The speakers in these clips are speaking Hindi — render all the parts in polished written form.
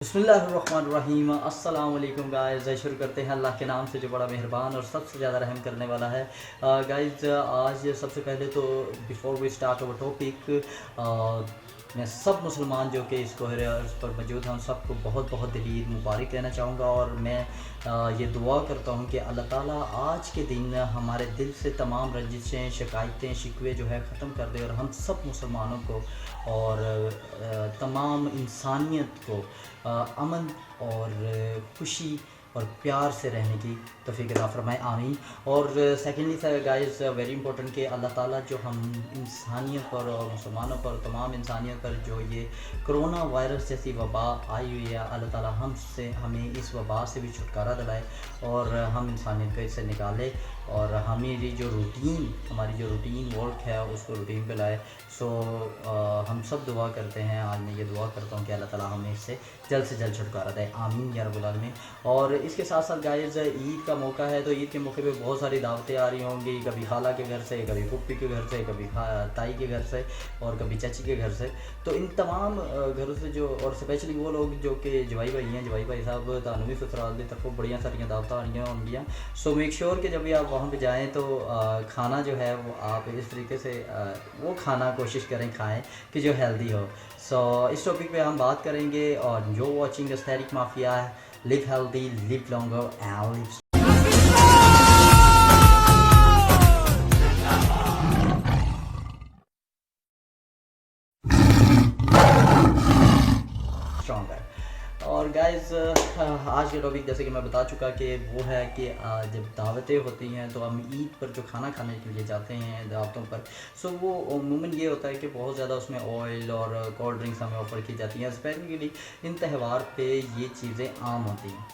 बिस्मिल्लाहिर्रहमानिर्रहीम अस्सलाम वालेकुम गाइस। शुरू करते हैं अल्लाह के नाम से जो बड़ा मेहरबान और सबसे ज़्यादा रहम करने वाला है। गाइस आज सबसे पहले तो before we start our topic मैं सब मुसलमान जो कि इस पर मौजूद हैं उन सबको बहुत बहुत दिली ईद मुबारक कहना चाहूँगा। और मैं ये दुआ करता हूँ कि अल्लाह ताला आज के दिन हमारे दिल से तमाम रंजिशें शिकायतें शिकवे जो है ख़त्म कर दे और हम सब मुसलमानों को और तमाम इंसानियत को अमन और खुशी और प्यार से रहने की तौफीक अता फरमाए, आमीन। और सेकेंडली गाइस वेरी इंपॉर्टेंट कि अल्लाह ताला जो हम इंसानियत पर और मुसलमानों पर तमाम इंसानियत पर जो ये कोरोना वायरस जैसी वबा आई हुई है, अल्लाह ताला हमें इस वबा से भी छुटकारा दिलाए और हम इंसानियत को इससे निकाले और हमारी जो रूटीन वर्क है उसको रूटीन पे लाए। हम सब दुआ करते हैं। आज मैं ये दुआ करता हूँ कि अल्लाह ताला हमें इससे जल्द से जल्द छुटकारा दे, आमीन या रब्बुल आलमीन। और इसके साथ साथ गाइस ईद का मौका है तो ईद के मौके पे बहुत सारी दावतें आ रही होंगी, कभी खाला के घर से, कभी पुप्पी के घर से, कभी ताई के घर से और कभी चाची के घर से। तो इन तमाम घरों से जो और स्पेशली वो लोग जो कि जवाई भाई हैं, जवाई भाई साहब तानवी ससुराल की तरफों बड़ियाँ सारियाँ दावतें आ रही होंगी। सो मेक श्योर कि जब भी आप वहाँ पे जाएँ तो खाना जो है वो आप इस तरीके से वो खाना कोशिश करें खाएं कि जो हेल्दी हो। इस टॉपिक पे हम बात करेंगे। और जो वॉचिंग एस्थेटिक माफिया है, live healthy, live longer and live stronger. और गाइस आज के टॉपिक जैसे कि मैं बता चुका कि वो है कि जब दावतें होती हैं तो हम ईद पर जो खाना खाने के लिए जाते हैं दावतों पर, वो अमूमन ये होता है कि बहुत ज़्यादा उसमें ऑयल और कोल्ड ड्रिंक्स हमें ऑफ़र की जाती हैं। स्पेशली इन त्यौहार पे ये चीज़ें आम होती हैं।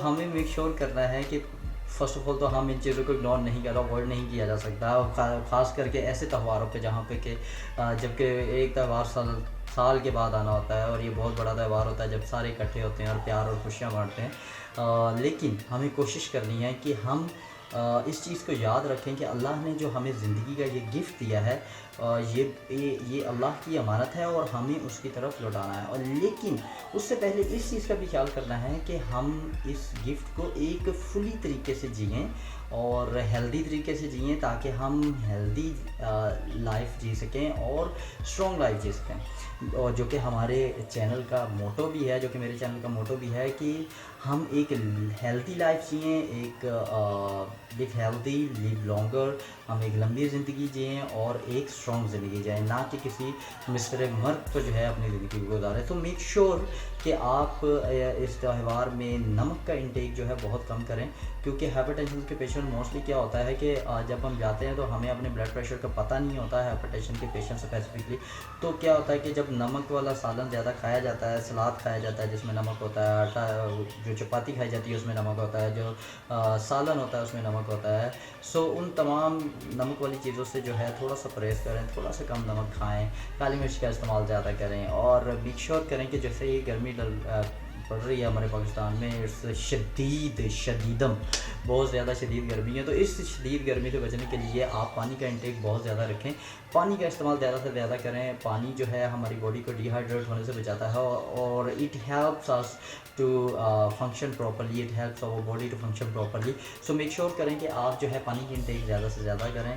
हमें मेक श्योर करना है कि फ़र्स्ट ऑफ ऑल तो हम इन चीज़ों को इग्नोर नहीं कर, अवॉइड नहीं किया जा सकता। ख़ास करके ऐसे त्योहारों पे जहाँ पे कि जबकि एक त्यौहार साल के बाद आना होता है और ये बहुत बड़ा त्यौहार होता है जब सारे इकट्ठे होते हैं और प्यार और खुशियाँ बांटते हैं। लेकिन हमें कोशिश करनी है कि हम इस चीज़ को याद रखें कि अल्लाह ने जो हमें ज़िंदगी का ये गिफ्ट दिया है, ये अल्लाह की अमानत है और हमें उसकी तरफ लौटाना है। और लेकिन उससे पहले इस चीज़ का भी ख्याल करना है कि हम इस गिफ्ट को एक फुली तरीके से जिएँ और हेल्दी तरीके से जिएँ ताकि हम हेल्दी लाइफ जी सकें और स्ट्रॉन्ग लाइफ जी सकें। और जो कि हमारे चैनल का मोटो भी है, जो कि मेरे चैनल का मोटो भी है कि हम एक हेल्दी लाइफ जिएँ, एक लिव हेल्दी लिव लॉन्गर, हम एक लंबी ज़िंदगी जिएँ और एक स्ट्रॉन्ग ज़िंदगी जिएँ, ना कि किसी मिस्र मर्द पर जो है अपनी ज़िंदगी को गुजारें। तो मेक श्योर कि आप इस त्यौहार में नमक का इंटेक जो है बहुत कम करें, क्योंकि हाइपरटेंशन के पेशेंट मोस्टली क्या होता है कि जब हम जाते हैं तो हमें अपने ब्लड प्रेशर का पता नहीं होता है, हाइपरटेंशन के पेशेंट स्पेसिफिकली। तो क्या होता है कि जब नमक वाला सालन ज़्यादा खाया जाता है, सलाद खाया जाता है जिसमें नमक होता है, आटा जो चपाती खाई जाती है उसमें नमक होता है, जो सालन होता है उसमें नमक होता है। उन तमाम नमक वाली चीज़ों से जो है थोड़ा सा परहेज़ करें, थोड़ा सा कम नमक खाएँ, काली मिर्च का इस्तेमाल ज़्यादा करें और मेक श्योर करें कि जैसे ही गर्मी पड़ रही है हमारे पाकिस्तान में, शदीदम बहुत ज़्यादा शदीद गर्मी है। तो इस शदीद गर्मी से बचने के लिए आप पानी का इंटेक बहुत ज़्यादा रखें, पानी का इस्तेमाल ज़्यादा से ज़्यादा करें। पानी जो है हमारी बॉडी को डिहाइड्रेट होने से बचाता है और it helps us to function properly, it helps our body to function properly. Make sure करें कि आप जो है पानी की इंटेक ज़्यादा से ज़्यादा करें।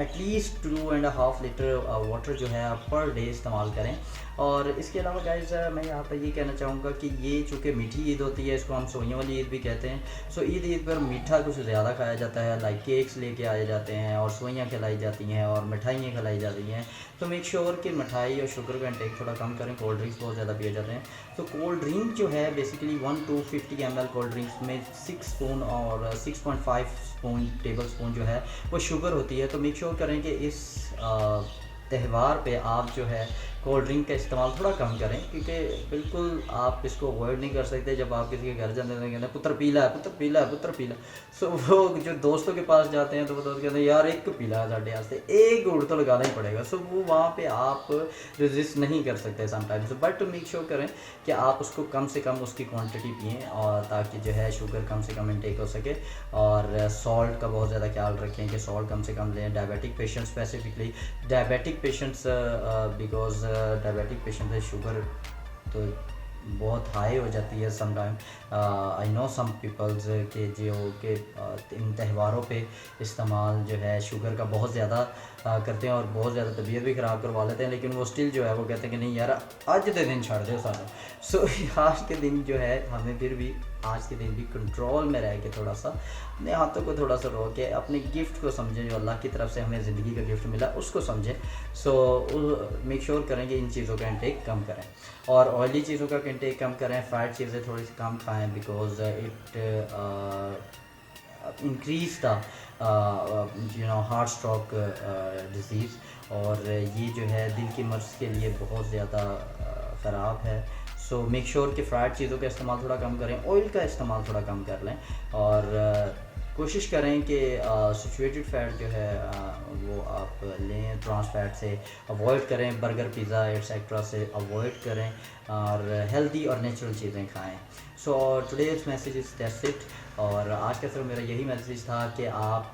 एटलीस्ट 2.5 लीटर वाटर जो है आप पर डे इस्तेमाल करें। और इसके अलावा गाइस मैं यहाँ पर ये कहना चाहूँगा कि ये चूँकि मीठी ईद होती है, इसको हम सोइयों वाली ईद भी कहते हैं। ईद पर मीठा कुछ ज़्यादा खाया जाता है, लाइक केक्स लेके आए जाते हैं और सोइयाँ खिलाई जाती हैं और मिठाइयाँ खिलाई जाती हैं। मेक श्योर कि मिठाई और शुगर का इंटेक थोड़ा कम करें। कोल्ड ड्रिंक्स बहुत ज़्यादा पिए जाते हैं। कोल्ड ड्रिंक जो है basically 1 to 50 ml cold drinks में 6 स्पून और 6.5 स्पून टेबल स्पून जो है वो शुगर होती है। मेक श्योर करें कि इस त्यौहार पे आप जो है कोल्ड ड्रिंक का इस्तेमाल थोड़ा कम करें, क्योंकि बिल्कुल आप इसको अवॉइड नहीं कर सकते। जब आप किसी के घर जाते हैं कहते हैं पुत्र पीला है, पुत्र पीला है, पुत्र पीला। वो जो दोस्तों के पास जाते हैं तो वो दोस्त कहते हैं यार एक पीला है साढ़े वास्ते, एक गुड़ तो लगाना ही पड़ेगा। वो वहाँ पे आप रेजिस्ट नहीं कर सकते समटाइम्स। बट मेक श्योर करें कि आप उसको कम से कम उसकी क्वान्टिटी पिएँ और ताकि जो है शुगर कम से कम इंटेक हो सके। और सॉल्ट का बहुत ज़्यादा ख्याल रखें कि सॉल्ट कम से कम लें। Diabetic patients specifically, diabetic patients because diabetic patient है शुगर तो बहुत हाई हो जाती है some time. I know some peoples के जो के इन त्योहारों पे इस्तेमाल जो है शुगर का बहुत ज़्यादा करते हैं और बहुत ज़्यादा तबीयत भी ख़राब करवा लेते हैं, लेकिन वो स्टिल जो है वो कहते हैं कि नहीं यार अज के दिन छड़ दो सारे। सो आज के दिन जो है हमें फिर भी आज के दिन भी कंट्रोल में रह के थोड़ा सा अपने हाथों को थोड़ा सा रोक के अपने गिफ्ट को समझें जो अल्लाह की तरफ से हमें ज़िंदगी का गिफ्ट मिला उसको समझें। सो मेक श्योर करें कि इन चीज़ों का इंटेक कम करें और ऑयली चीज़ों का इंटेक कम करें, फ्राइड चीज़ें थोड़ी सी कम खाएँ because it increase the heart stroke disease, और ये जो है दिल की मर्ज़ के लिए बहुत ज़्यादा ख़राब है। सो मेक श्योर कि फ्राइड चीज़ों का इस्तेमाल थोड़ा कम करें, ऑयल का इस्तेमाल थोड़ा कम कर लें और कोशिश करें कि सिचुएटेड फैट जो है वो आप लें, ट्रांस फैट से अवॉइड करें, बर्गर पिज़्ज़ा एट्सेट्रा से अवॉइड करें और हेल्दी और नेचुरल चीज़ें खाएं। सो today's message is that's it, और आज का सिर्फ मेरा यही मैसेज था कि आप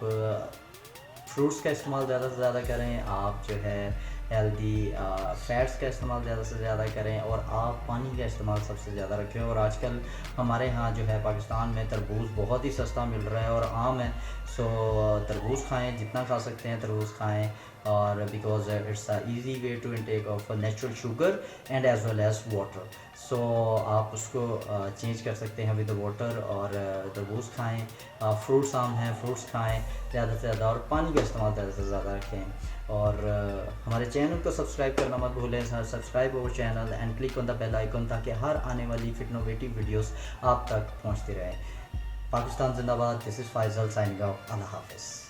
फ्रूट्स का इस्तेमाल ज़्यादा से ज़्यादा करें, आप जो है हेल्दी फैट्स का इस्तेमाल ज़्यादा से ज़्यादा करें और आप पानी का इस्तेमाल सबसे ज़्यादा रखें। और आजकल हमारे यहाँ जो है पाकिस्तान में तरबूज बहुत ही सस्ता मिल रहा है और आम है। सो तरबूज खाएं, जितना खा सकते हैं तरबूज खाएं, और because it's a easy way to intake of natural sugar and as well as water. So आप उसको चेंज कर सकते हैं विद वाटर और तरबूज खाएं, फ्रूट्स आम हैं फ्रूट्स खाएं ज़्यादा से ज़्यादा और पानी का इस्तेमाल ज़्यादा से ज़्यादा रखें। और हमारे चैनल को सब्सक्राइब करना मत भूलें, subscribe our channel and click on the bell icon ताकि हर आने वाली फिट इनोवेटिव वीडियोस आप तक पहुंचती रहे। पाकिस्तान जिंदाबाद। This is Faisal signing out. अल्लाह हाफिज़।